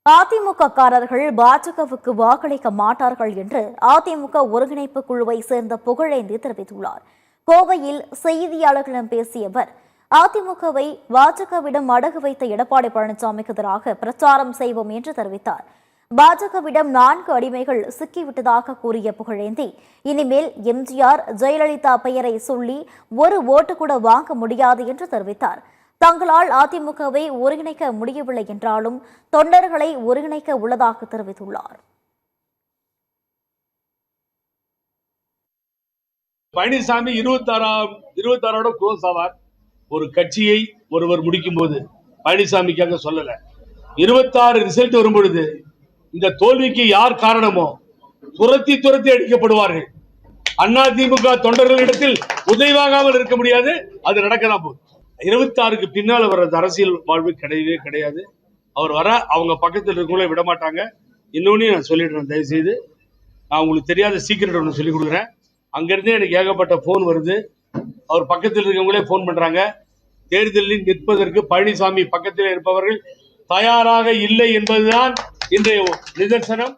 அதிமுக காரர்கள் பாஜகவுக்கு வாக்களிக்க மாட்டார்கள் என்று அதிமுக ஒருங்கிணைப்பு குழுவை சேர்ந்த புகழேந்தி தெரிவித்துள்ளார். கோவையில் செய்தியாளர்களிடம் பேசிய அவர், அதிமுகவை பாஜகவிடம் அடகு வைத்த எடப்பாடி பழனிசாமிக்கு எதிராக பிரச்சாரம் செய்வோம் என்று தெரிவித்தார். பாஜகவிடம் 4 அடிமைகள் சிக்கிவிட்டதாக கூறிய புகழேந்தி, இனிமேல் எம்ஜிஆர், ஜெயலலிதா பெயரை சொல்லி ஒரு ஓட்டு கூட வாங்க முடியாது என்று தெரிவித்தார். தங்களால் அதிமுகவை ஒருங்கிணைக்க முடியவில்லை என்றாலும் தொண்டர்களை ஒருங்கிணைக்க உள்ளதாக தெரிவித்துள்ளார். பழனிசாமி 26 க்ளோஸ் ஆவார். ஒரு கட்சியை ஒருவர் முடிக்கும் போது பழனிசாமிக்காக சொல்லல, 26 ரிசல்ட் வரும்பொழுது இந்த தோல்விக்கு யார் காரணமோ துரத்தி அடிக்கப்படுவார்கள். அதிமுக தொண்டர்களிடத்தில் உதவியாகாமல் இருக்க முடியாது. அது நடக்கலாம் போகுது. 26க்கு பின்னால் வர்றது அரசியல் வாழ்வு கிடையவே கிடையாது. அவர் வர அவங்க பக்கத்தில் இருக்கவங்கள விட மாட்டாங்க. இன்னொன்னு நான் சொல்லிடுறேன், தயவு செய்து நான் உங்களுக்கு தெரியாத சீக்கிரட் ஒன்று சொல்லிக் கொடுக்குறேன். அங்கிருந்தே எனக்கு ஏகப்பட்ட போன் வருது. அவர் பக்கத்தில் இருக்கவங்களே போன் பண்றாங்க. தேர்தலில் நிற்பதற்கு பழனிசாமி பக்கத்தில் இருப்பவர்கள் தயாராக இல்லை என்பதுதான் இன்றைய நிதர்சனம்.